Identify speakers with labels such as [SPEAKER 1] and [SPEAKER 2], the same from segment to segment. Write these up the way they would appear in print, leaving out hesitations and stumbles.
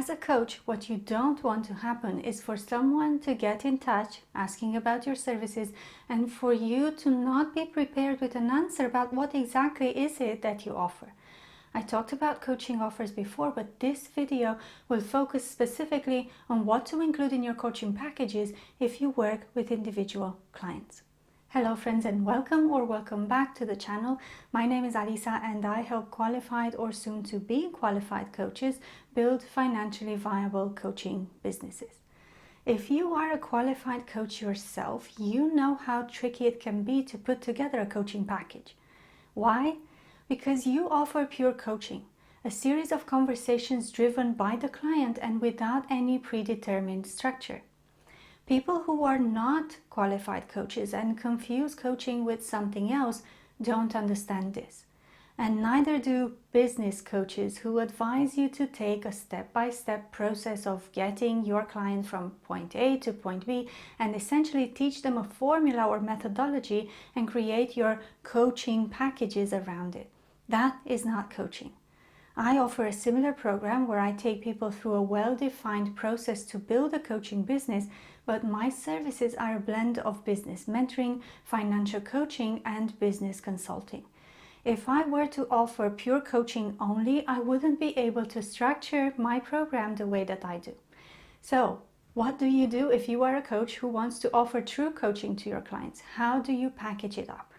[SPEAKER 1] As a coach, what you don't want to happen is for someone to get in touch asking about your services and for you to not be prepared with an answer about what exactly is it that you offer. I talked about coaching offers before, but this video will focus specifically on what to include in your coaching packages if you work with individual clients. Hello friends, and welcome back to the channel. My name is Alisa and I help qualified or soon to be qualified coaches build financially viable coaching businesses. If you are a qualified coach yourself, you know how tricky it can be to put together a coaching package. Why? Because you offer pure coaching, a series of conversations driven by the client and without any predetermined structure. People who are not qualified coaches and confuse coaching with something else don't understand this. And neither do business coaches who advise you to take a step-by-step process of getting your client from point A to point B and essentially teach them a formula or methodology and create your coaching packages around it. That is not coaching. I offer a similar program where I take people through a well-defined process to build a coaching business, but my services are a blend of business mentoring, financial coaching, and business consulting. If I were to offer pure coaching only, I wouldn't be able to structure my program the way that I do. So, what do you do if you are a coach who wants to offer true coaching to your clients? How do you package it up?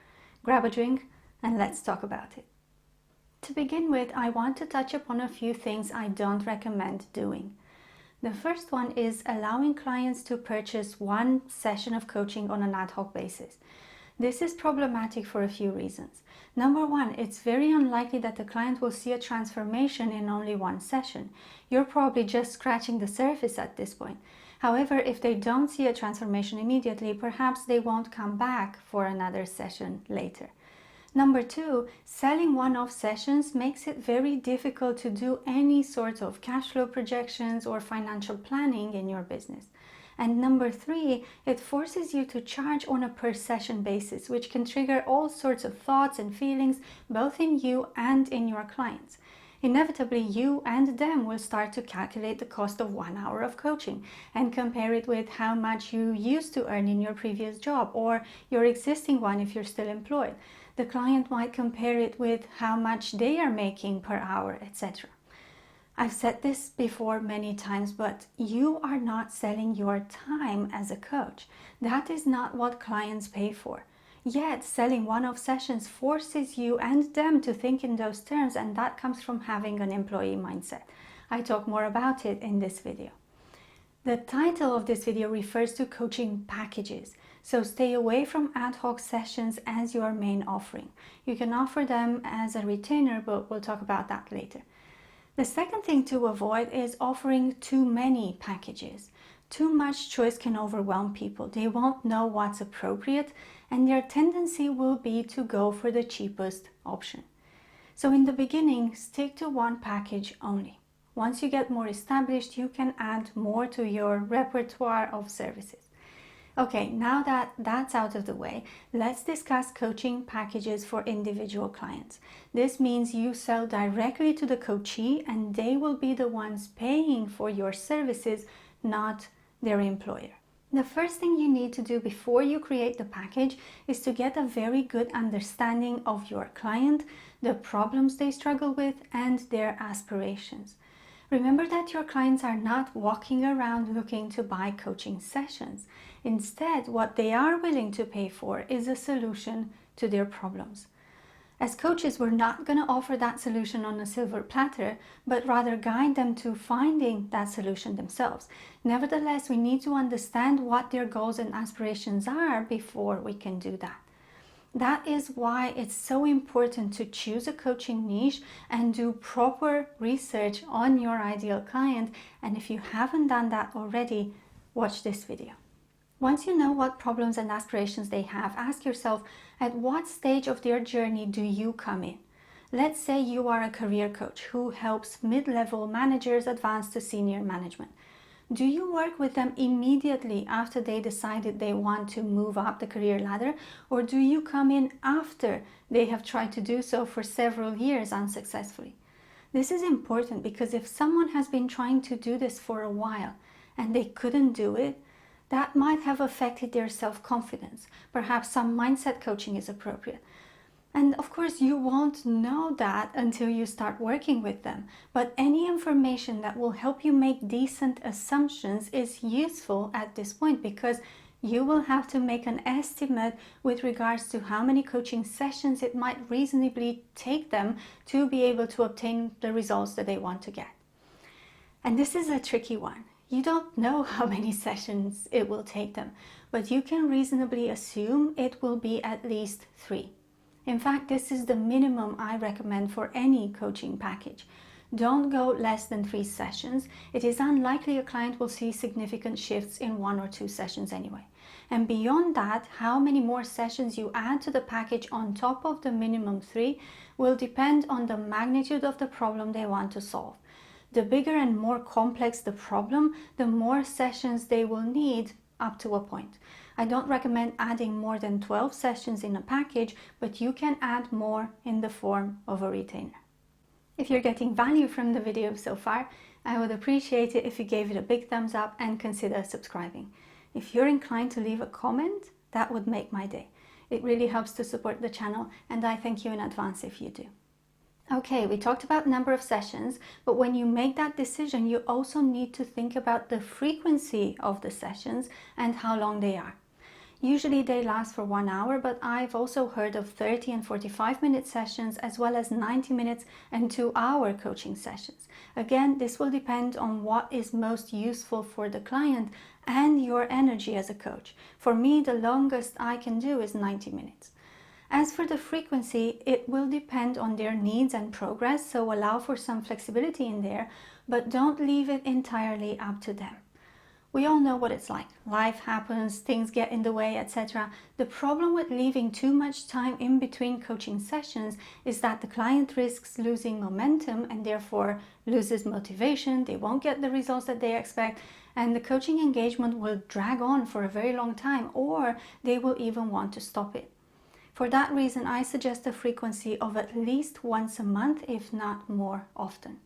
[SPEAKER 1] Grab a drink and let's talk about it. To begin with, I want to touch upon a few things I don't recommend doing. The first one is allowing clients to purchase one session of coaching on an ad hoc basis. This is problematic for a few reasons. Number one, it's very unlikely that the client will see a transformation in only one session. You're probably just scratching the surface at this point. However, if they don't see a transformation immediately, perhaps they won't come back for another session later. Number two, selling one-off sessions makes it very difficult to do any sort of cash flow projections or financial planning in your business. And number three, it forces you to charge on a per session basis, which can trigger all sorts of thoughts and feelings, both in you and in your clients. Inevitably, you and them will start to calculate the cost of 1 hour of coaching and compare it with how much you used to earn in your previous job or your existing one if you're still employed. The client might compare it with how much they are making per hour, etc. I've said this before many times, but you are not selling your time as a coach. That is not what clients pay for. Yet, selling one-off sessions forces you and them to think in those terms, and that comes from having an employee mindset. I talk more about it in this video. The title of this video refers to coaching packages, so stay away from ad hoc sessions as your main offering. You can offer them as a retainer, but we'll talk about that later. The second thing to avoid is offering too many packages. Too much choice can overwhelm people. They won't know what's appropriate, and their tendency will be to go for the cheapest option. So in the beginning, stick to one package only. Once you get more established, you can add more to your repertoire of services. Okay, now that that's out of the way, let's discuss coaching packages for individual clients. This means you sell directly to the coachee and they will be the ones paying for your services, not their employer. The first thing you need to do before you create the package is to get a very good understanding of your client, the problems they struggle with, and their aspirations. Remember that your clients are not walking around looking to buy coaching sessions. Instead, what they are willing to pay for is a solution to their problems. As coaches, we're not going to offer that solution on a silver platter, but rather guide them to finding that solution themselves. Nevertheless, we need to understand what their goals and aspirations are before we can do that. That is why it's so important to choose a coaching niche and do proper research on your ideal client. And if you haven't done that already, watch this video. Once you know what problems and aspirations they have, ask yourself, at what stage of their journey do you come in? Let's say you are a career coach who helps mid-level managers advance to senior management. Do you work with them immediately after they decided they want to move up the career ladder, or do you come in after they have tried to do so for several years unsuccessfully? This is important because if someone has been trying to do this for a while and they couldn't do it, that might have affected their self-confidence. Perhaps some mindset coaching is appropriate. And of course, you won't know that until you start working with them. But any information that will help you make decent assumptions is useful at this point, because you will have to make an estimate with regards to how many coaching sessions it might reasonably take them to be able to obtain the results that they want to get. And this is a tricky one. You don't know how many sessions it will take them, but you can reasonably assume it will be at least 3. In fact, this is the minimum I recommend for any coaching package. Don't go less than 3 sessions. It is unlikely a client will see significant shifts in 1 or 2 sessions anyway. And beyond that, how many more sessions you add to the package on top of the minimum 3 will depend on the magnitude of the problem they want to solve. The bigger and more complex the problem, the more sessions they will need up to a point. I don't recommend adding more than 12 sessions in a package, but you can add more in the form of a retainer. If you're getting value from the video so far, I would appreciate it if you gave it a big thumbs up and consider subscribing. If you're inclined to leave a comment, that would make my day. It really helps to support the channel, and I thank you in advance if you do. Okay, we talked about number of sessions, but when you make that decision, you also need to think about the frequency of the sessions and how long they are. Usually they last for 1 hour, but I've also heard of 30 and 45-minute sessions, as well as 90 minutes and 2-hour coaching sessions. Again, this will depend on what is most useful for the client and your energy as a coach. For me, the longest I can do is 90 minutes. As for the frequency, it will depend on their needs and progress, so allow for some flexibility in there, but don't leave it entirely up to them. We all know what it's like. Life happens, things get in the way, etc. The problem with leaving too much time in between coaching sessions is that the client risks losing momentum and therefore loses motivation. They won't get the results that they expect, and the coaching engagement will drag on for a very long time, or they will even want to stop it. For that reason, I suggest a frequency of at least once a month, if not more often.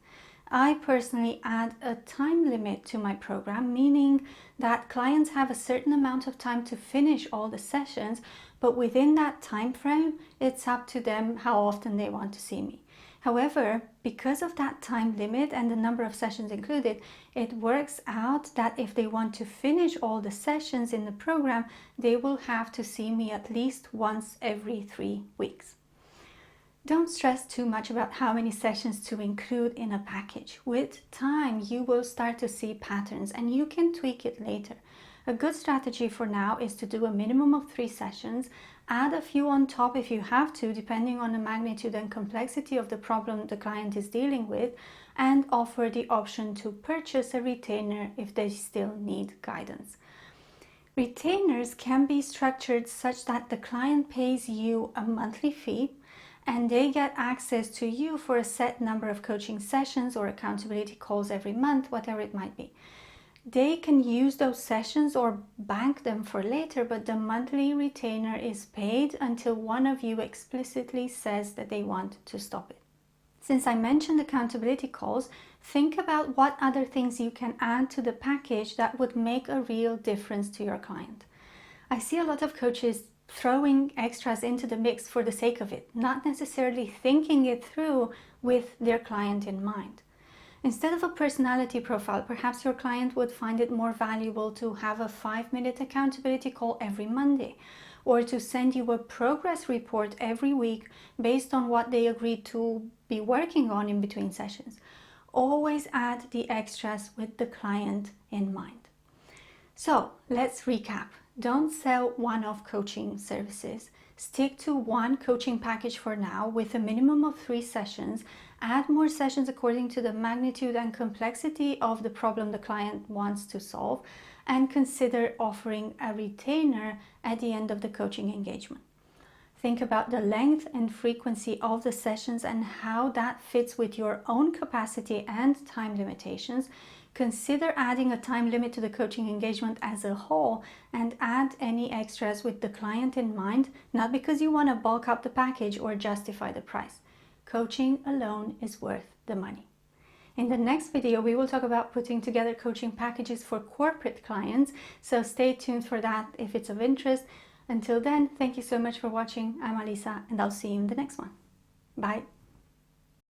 [SPEAKER 1] I personally add a time limit to my program, meaning that clients have a certain amount of time to finish all the sessions, but within that time frame, it's up to them how often they want to see me. However, because of that time limit and the number of sessions included, it works out that if they want to finish all the sessions in the program, they will have to see me at least once every 3 weeks. Don't stress too much about how many sessions to include in a package. With time, you will start to see patterns and you can tweak it later. A good strategy for now is to do a minimum of 3 sessions, add a few on top if you have to, depending on the magnitude and complexity of the problem the client is dealing with, and offer the option to purchase a retainer if they still need guidance. Retainers can be structured such that the client pays you a monthly fee and they get access to you for a set number of coaching sessions or accountability calls every month, whatever it might be. They can use those sessions or bank them for later, but the monthly retainer is paid until one of you explicitly says that they want to stop it. Since I mentioned accountability calls, think about what other things you can add to the package that would make a real difference to your client. I see a lot of coaches throwing extras into the mix for the sake of it, not necessarily thinking it through with their client in mind. Instead of a personality profile, perhaps your client would find it more valuable to have a 5-minute accountability call every Monday, or to send you a progress report every week based on what they agreed to be working on in between sessions. Always add the extras with the client in mind. So let's recap. Don't sell one-off coaching services. Stick to one coaching package for now with a minimum of 3 sessions. Add more sessions according to the magnitude and complexity of the problem the client wants to solve, and consider offering a retainer at the end of the coaching engagement. Think about the length and frequency of the sessions and how that fits with your own capacity and time limitations. Consider adding a time limit to the coaching engagement as a whole, and add any extras with the client in mind, not because you want to bulk up the package or justify the price. Coaching alone is worth the money. In the next video, we will talk about putting together coaching packages for corporate clients, so stay tuned for that if it's of interest. Until then, thank you so much for watching. I'm Alisa, and I'll see you in the next one. Bye.